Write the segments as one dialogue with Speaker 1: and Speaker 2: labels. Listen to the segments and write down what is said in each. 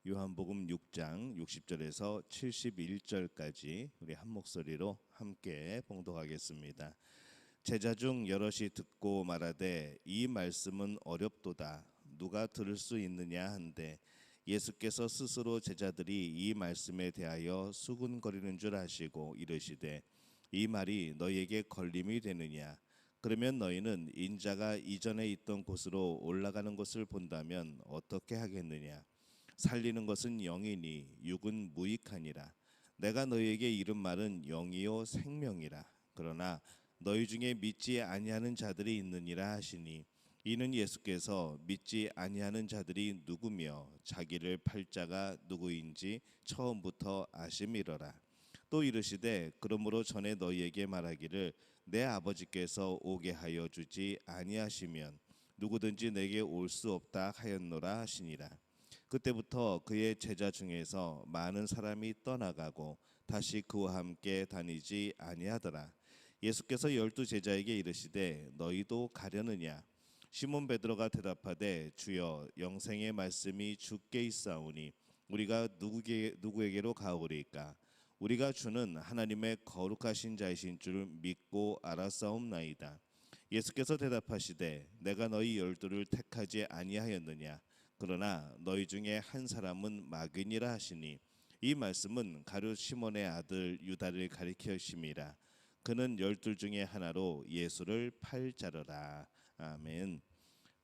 Speaker 1: 요한복음 6장 60절에서 71절까지 우리 한 목소리로 함께 봉독하겠습니다. 제자 중 여럿이 듣고 말하되 이 말씀은 어렵도다 누가 들을 수 있느냐 한데 예수께서 스스로 제자들이 이 말씀에 대하여 수군거리는 줄 아시고 이르시되 이 말이 너희에게 걸림이 되느냐 그러면 너희는 인자가 이전에 있던 곳으로 올라가는 것을 본다면 어떻게 하겠느냐 살리는 것은 영이니 육은 무익하니라. 내가 너희에게 이른 말은 영이요 생명이라. 그러나 너희 중에 믿지 아니하는 자들이 있느니라 하시니 이는 예수께서 믿지 아니하는 자들이 누구며 자기를 팔 자가 누구인지 처음부터 아심이러라. 또 이르시되 그러므로 전에 너희에게 말하기를 내 아버지께서 오게 하여 주지 아니하시면 누구든지 내게 올 수 없다 하였노라 하시니라. 그때부터 그의 제자 중에서 많은 사람이 떠나가고 다시 그와 함께 다니지 아니하더라. 예수께서 12 제자에게 이르시되 너희도 가려느냐? 시몬 베드로가 대답하되 주여 영생의 말씀이 주께 있사오니 우리가 누구에게로 가오리까? 우리가 주는 하나님의 거룩하신 자이신 줄 믿고 알았사옵나이다. 예수께서 대답하시되 내가 너희 12를 택하지 아니하였느냐? 그러나 너희 중에 한 사람은 마귀니라 하시니 이 말씀은 가룟 시몬의 아들 유다를 가리키심이라. 그는 12 중에 하나로 예수를 팔 자더라. 아멘.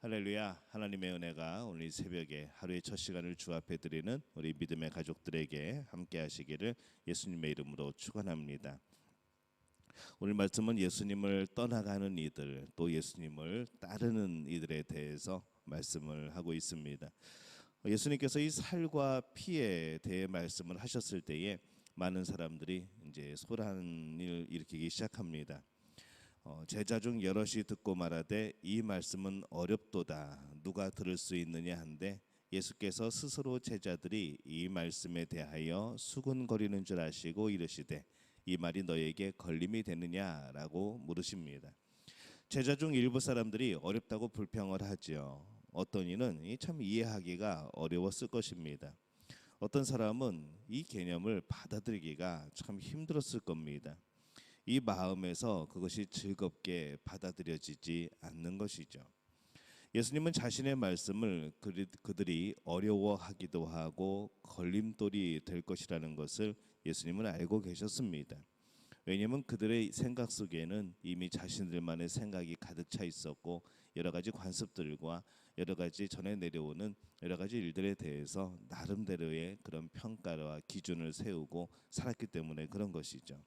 Speaker 1: 할렐루야. 하나님의 은혜가 오늘 이 새벽에 하루의 첫 시간을 주 앞에 드리는 우리 믿음의 가족들에게 함께 하시기를 예수님의 이름으로 축원합니다. 오늘 말씀은 예수님을 떠나가는 이들 또 예수님을 따르는 이들에 대해서 말씀을 하고 있습니다. 예수님께서 이 살과 피에 대해 말씀을 하셨을 때에 많은 사람들이 이제 소란을 일으키기 시작합니다. 제자 중 여럿이 듣고 말하되 이 말씀은 어렵도다 누가 들을 수 있느냐 한데 예수께서 스스로 제자들이 이 말씀에 대하여 수군거리는 줄 아시고 이르시되 이 말이 너에게 걸림이 되느냐라고 물으십니다. 제자 중 일부 사람들이 어렵다고 불평을 하지요. 어떤 이는 참 이해하기가 어려웠을 것입니다. 어떤 사람은 이 개념을 받아들이기가 참 힘들었을 겁니다. 이 마음에서 그것이 즐겁게 받아들여지지 않는 것이죠. 예수님은 자신의 말씀을 그들이 어려워하기도 하고 걸림돌이 될 것이라는 것을 예수님은 알고 계셨습니다. 왜냐하면 그들의 생각 속에는 이미 자신들만의 생각이 가득 차 있었고 여러 가지 관습들과 여러 가지 전해 내려오는 여러 가지 일들에 대해서 나름대로의 그런 평가와 기준을 세우고 살았기 때문에 그런 것이죠.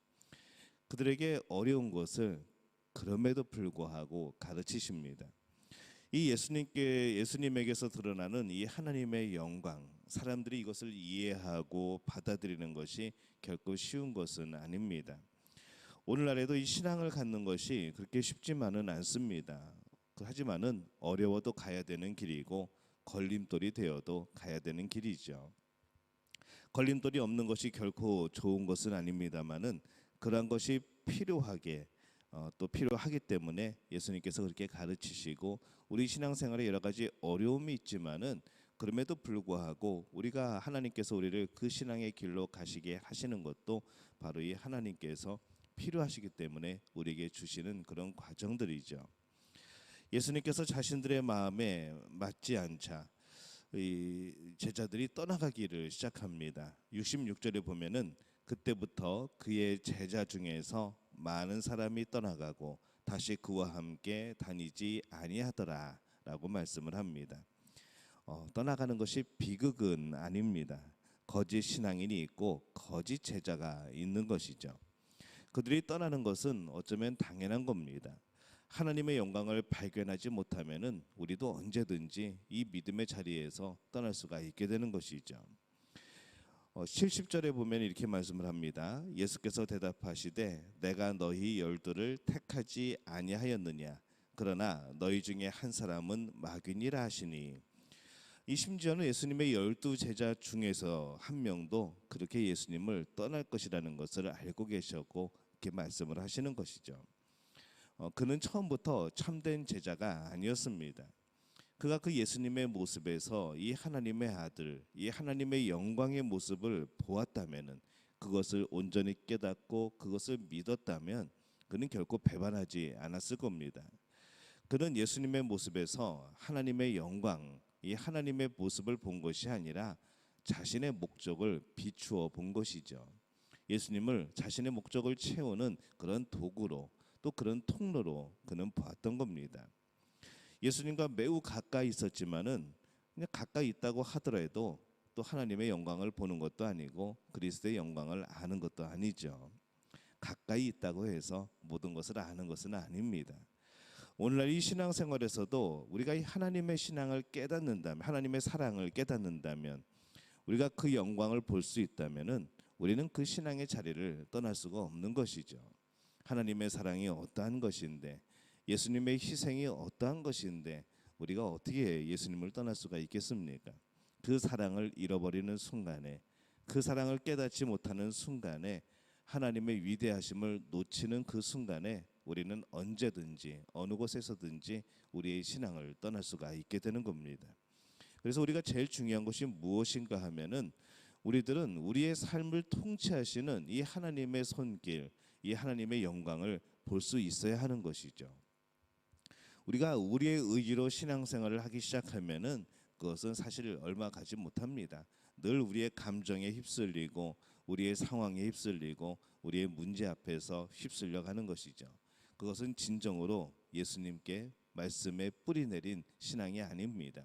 Speaker 1: 그들에게 어려운 것을 그럼에도 불구하고 가르치십니다. 이 예수님에게서 드러나는 이 하나님의 영광, 사람들이 이것을 이해하고 받아들이는 것이 결코 쉬운 것은 아닙니다. 오늘날에도 이 신앙을 갖는 것이 그렇게 쉽지만은 않습니다. 하지만은 어려워도 가야 되는 길이고 걸림돌이 되어도 가야 되는 길이죠. 걸림돌이 없는 것이 결코 좋은 것은 아닙니다만은 그러한 것이 또 필요하기 때문에 예수님께서 그렇게 가르치시고 우리 신앙생활에 여러 가지 어려움이 있지만은 그럼에도 불구하고 우리가 하나님께서 우리를 그 신앙의 길로 가시게 하시는 것도 바로 이 하나님께서 필요하시기 때문에 우리에게 주시는 그런 과정들이죠. 예수님께서 자신들의 마음에 맞지 않자 이 제자들이 떠나가기를 시작합니다. 66절에 보면은 그때부터 그의 제자 중에서 많은 사람이 떠나가고 다시 그와 함께 다니지 아니하더라 라고 말씀을 합니다. 떠나가는 것이 비극은 아닙니다. 거짓 신앙인이 있고 거짓 제자가 있는 것이죠. 그들이 떠나는 것은 어쩌면 당연한 겁니다. 하나님의 영광을 발견하지 못하면은 우리도 언제든지 이 믿음의 자리에서 떠날 수가 있게 되는 것이죠. 70절에 보면 이렇게 말씀을 합니다. 예수께서 대답하시되 내가 너희 12를 택하지 아니하였느냐 그러나 너희 중에 한 사람은 마귀니라 하시니 이 심지어는 예수님의 12 제자 중에서 한 명도 그렇게 예수님을 떠날 것이라는 것을 알고 계셨고 이렇게 말씀을 하시는 것이죠. 그는 처음부터 참된 제자가 아니었습니다. 그가 그 예수님의 모습에서 이 하나님의 아들, 이 하나님의 영광의 모습을 보았다면은, 그것을 온전히 깨닫고 그것을 믿었다면 그는 결코 배반하지 않았을 겁니다. 그는 예수님의 모습에서 하나님의 영광, 이 하나님의 모습을 본 것이 아니라 자신의 목적을 비추어 본 것이죠. 예수님을 자신의 목적을 채우는 그런 도구로, 또 그런 통로로 그는 보았던 겁니다. 예수님과 매우 가까이 있었지만은 그냥 가까이 있다고 하더라도 또 하나님의 영광을 보는 것도 아니고 그리스도의 영광을 아는 것도 아니죠. 가까이 있다고 해서 모든 것을 아는 것은 아닙니다. 오늘날 이 신앙생활에서도 우리가 이 하나님의 신앙을 깨닫는다면, 하나님의 사랑을 깨닫는다면, 우리가 그 영광을 볼 수 있다면은 우리는 그 신앙의 자리를 떠날 수가 없는 것이죠. 하나님의 사랑이 어떠한 것인데, 예수님의 희생이 어떠한 것인데 우리가 어떻게 예수님을 떠날 수가 있겠습니까? 그 사랑을 잃어버리는 순간에, 그 사랑을 깨닫지 못하는 순간에, 하나님의 위대하심을 놓치는 그 순간에 우리는 언제든지 어느 곳에서든지 우리의 신앙을 떠날 수가 있게 되는 겁니다. 그래서 우리가 제일 중요한 것이 무엇인가 하면은, 우리들은 우리의 삶을 통치하시는 이 하나님의 손길, 이 하나님의 영광을 볼 수 있어야 하는 것이죠. 우리가 우리의 의지로 신앙생활을 하기 시작하면은 그것은 사실 얼마 가지 못합니다. 늘 우리의 감정에 휩쓸리고 우리의 상황에 휩쓸리고 우리의 문제 앞에서 휩쓸려 가는 것이죠. 그것은 진정으로 예수님께 말씀에 뿌리 내린 신앙이 아닙니다.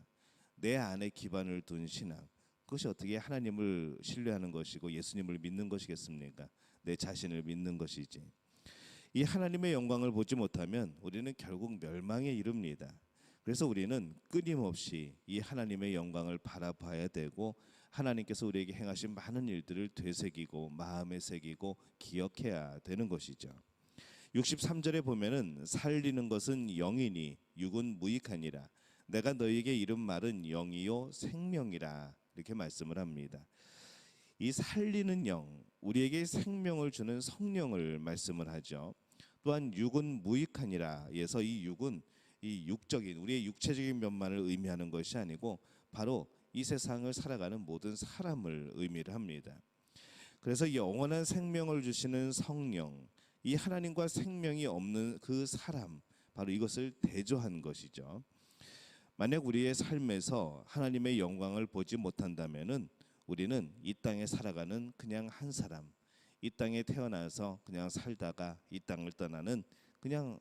Speaker 1: 내 안에 기반을 둔 신앙, 그것이 어떻게 하나님을 신뢰하는 것이고 예수님을 믿는 것이겠습니까? 내 자신을 믿는 것이지. 이 하나님의 영광을 보지 못하면 우리는 결국 멸망에 이릅니다. 그래서 우리는 끊임없이 이 하나님의 영광을 바라봐야 되고, 하나님께서 우리에게 행하신 많은 일들을 되새기고 마음에 새기고 기억해야 되는 것이죠. 63절에 보면은 살리는 것은 영이니 육은 무익하니라. 내가 너희에게 이른 말은 영이요 생명이라. 이렇게 말씀을 합니다. 이 살리는 영, 우리에게 생명을 주는 성령을 말씀을 하죠. 또한 육은 무익하니라 해서 이 육은 이 육적인 우리의 육체적인 면만을 의미하는 것이 아니고 바로 이 세상을 살아가는 모든 사람을 의미를 합니다. 그래서 영원한 생명을 주시는 성령, 이 하나님과 생명이 없는 그 사람, 바로 이것을 대조한 것이죠. 만약 우리의 삶에서 하나님의 영광을 보지 못한다면은 우리는 이 땅에 살아가는 그냥 한 사람, 이 땅에 태어나서 그냥 살다가 이 땅을 떠나는 그냥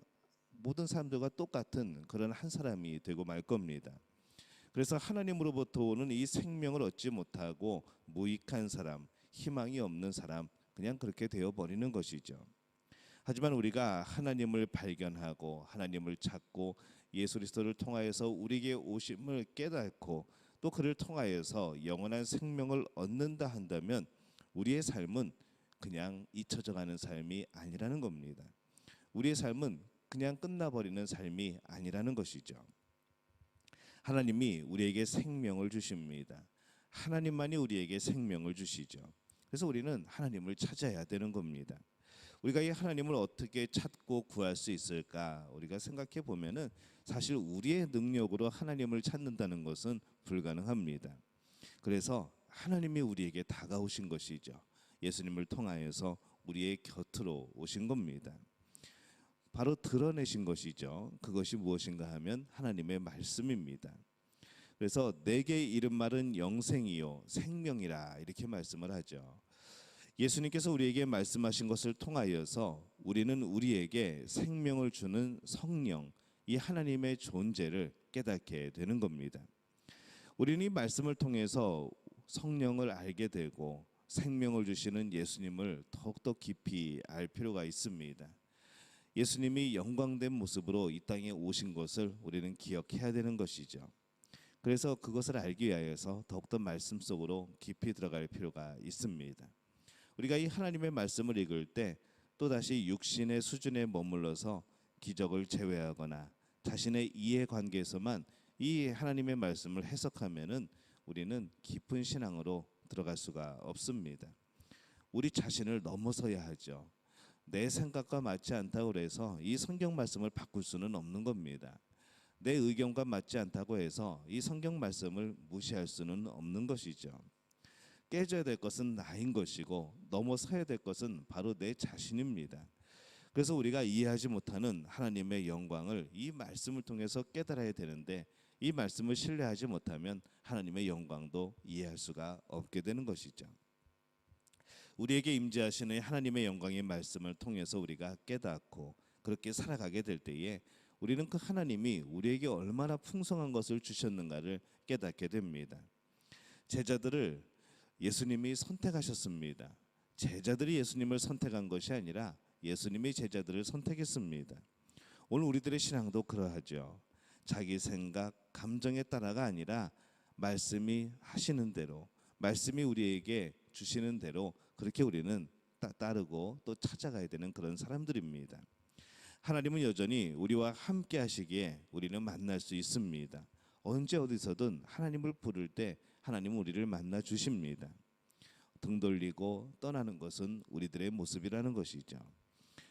Speaker 1: 모든 사람들과 똑같은 그런 한 사람이 되고 말 겁니다. 그래서 하나님으로부터 오는 이 생명을 얻지 못하고 무익한 사람, 희망이 없는 사람, 그냥 그렇게 되어 버리는 것이죠. 하지만 우리가 하나님을 발견하고 하나님을 찾고 예수 그리스도를 통하여서 우리에게 오심을 깨닫고 또 그를 통하여서 영원한 생명을 얻는다 한다면 우리의 삶은 그냥 잊혀져 가는 삶이 아니라는 겁니다. 우리의 삶은 그냥 끝나버리는 삶이 아니라는 것이죠. 하나님이 우리에게 생명을 주십니다. 하나님만이 우리에게 생명을 주시죠. 그래서 우리는 하나님을 찾아야 되는 겁니다. 우리가 이 하나님을 어떻게 찾고 구할 수 있을까? 우리가 생각해 보면은 사실 우리의 능력으로 하나님을 찾는다는 것은 불가능합니다. 그래서 하나님이 우리에게 다가오신 것이죠. 예수님을 통하여서 우리의 곁으로 오신 겁니다. 바로 드러내신 것이죠. 그것이 무엇인가 하면 하나님의 말씀입니다. 그래서 내게 이른 말은 영생이요 생명이라 이렇게 말씀을 하죠. 예수님께서 우리에게 말씀하신 것을 통하여서 우리는 우리에게 생명을 주는 성령, 이 하나님의 존재를 깨닫게 되는 겁니다. 우리는 이 말씀을 통해서 성령을 알게 되고 생명을 주시는 예수님을 더욱더 깊이 알 필요가 있습니다. 예수님이 영광된 모습으로 이 땅에 오신 것을 우리는 기억해야 되는 것이죠. 그래서 그것을 알기 위하여서 더욱더 말씀 속으로 깊이 들어갈 필요가 있습니다. 우리가 이 하나님의 말씀을 읽을 때 또다시 육신의 수준에 머물러서 기적을 제외하거나 자신의 이해관계에서만 이 하나님의 말씀을 해석하면은 우리는 깊은 신앙으로 들어갈 수가 없습니다. 우리 자신을 넘어서야 하죠. 내 생각과 맞지 않다고 해서 이 성경 말씀을 바꿀 수는 없는 겁니다. 내 의견과 맞지 않다고 해서 이 성경 말씀을 무시할 수는 없는 것이죠. 깨져야 될 것은 나인 것이고 넘어서야 될 것은 바로 내 자신입니다. 그래서 우리가 이해하지 못하는 하나님의 영광을 이 말씀을 통해서 깨달아야 되는데, 이 말씀을 신뢰하지 못하면 하나님의 영광도 이해할 수가 없게 되는 것이죠. 우리에게 임재하시는 하나님의 영광의 말씀을 통해서 우리가 깨닫고 그렇게 살아가게 될 때에 우리는 그 하나님이 우리에게 얼마나 풍성한 것을 주셨는가를 깨닫게 됩니다. 제자들을 예수님이 선택하셨습니다. 제자들이 예수님을 선택한 것이 아니라 예수님이 제자들을 선택했습니다. 오늘 우리들의 신앙도 그러하죠. 자기 생각, 감정에 따라가 아니라 말씀이 하시는 대로, 말씀이 우리에게 주시는 대로 그렇게 우리는 따르고 또 찾아가야 되는 그런 사람들입니다. 하나님은 여전히 우리와 함께 하시기에 우리는 만날 수 있습니다. 언제 어디서든 하나님을 부를 때 하나님은 우리를 만나 주십니다. 등 돌리고 떠나는 것은 우리들의 모습이라는 것이죠.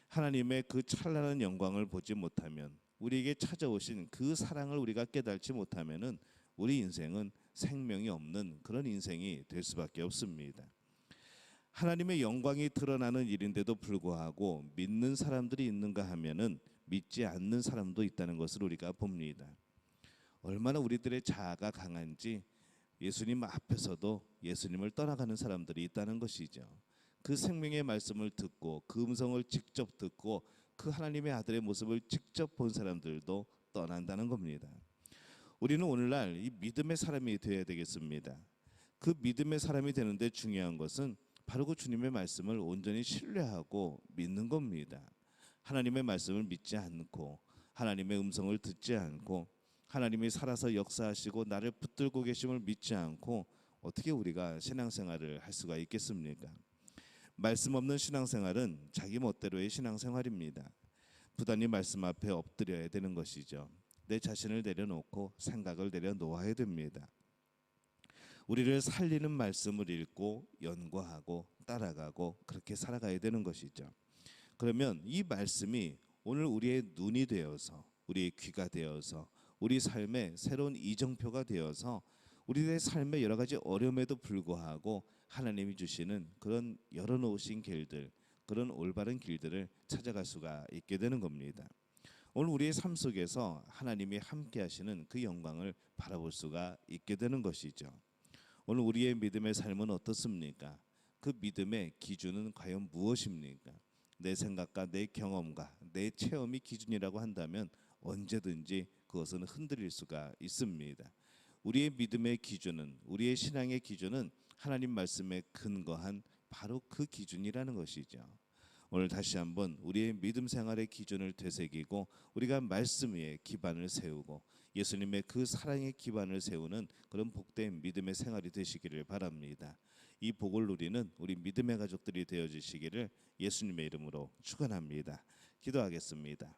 Speaker 1: 하나님의 그 찬란한 영광을 보지 못하면, 우리에게 찾아오신 그 사랑을 우리가 깨닫지 못하면은 우리 인생은 생명이 없는 그런 인생이 될 수밖에 없습니다. 하나님의 영광이 드러나는 일인데도 불구하고 믿는 사람들이 있는가 하면은 믿지 않는 사람도 있다는 것을 우리가 봅니다. 얼마나 우리들의 자아가 강한지 예수님 앞에서도 예수님을 떠나가는 사람들이 있다는 것이죠. 그 생명의 말씀을 듣고 그 음성을 직접 듣고 그 하나님의 아들의 모습을 직접 본 사람들도 떠난다는 겁니다. 우리는 오늘날 이 믿음의 사람이 되어야 되겠습니다. 그 믿음의 사람이 되는데 중요한 것은 바로 그 주님의 말씀을 온전히 신뢰하고 믿는 겁니다. 하나님의 말씀을 믿지 않고 하나님의 음성을 듣지 않고 하나님이 살아서 역사하시고 나를 붙들고 계심을 믿지 않고 어떻게 우리가 신앙생활을 할 수가 있겠습니까? 말씀 없는 신앙생활은 자기 멋대로의 신앙생활입니다. 부단히 말씀 앞에 엎드려야 되는 것이죠. 내 자신을 내려놓고 생각을 내려놓아야 됩니다. 우리를 살리는 말씀을 읽고 연구하고 따라가고 그렇게 살아가야 되는 것이죠. 그러면 이 말씀이 오늘 우리의 눈이 되어서, 우리의 귀가 되어서, 우리 삶의 새로운 이정표가 되어서 우리의 삶의 여러 가지 어려움에도 불구하고 하나님이 주시는 그런 열어놓으신 길들, 그런 올바른 길들을 찾아갈 수가 있게 되는 겁니다. 오늘 우리의 삶 속에서 하나님이 함께 하시는 그 영광을 바라볼 수가 있게 되는 것이죠. 오늘 우리의 믿음의 삶은 어떻습니까? 그 믿음의 기준은 과연 무엇입니까? 내 생각과 내 경험과 내 체험이 기준이라고 한다면 언제든지 그것은 흔들릴 수가 있습니다. 우리의 믿음의 기준은, 우리의 신앙의 기준은 하나님 말씀에 근거한 바로 그 기준이라는 것이죠. 오늘 다시 한번 우리의 믿음 생활의 기준을 되새기고 우리가 말씀 위에 기반을 세우고 예수님의 그 사랑의 기반을 세우는 그런 복된 믿음의 생활이 되시기를 바랍니다. 이 복을 누리는 우리 믿음의 가족들이 되어주시기를 예수님의 이름으로 축원합니다. 기도하겠습니다.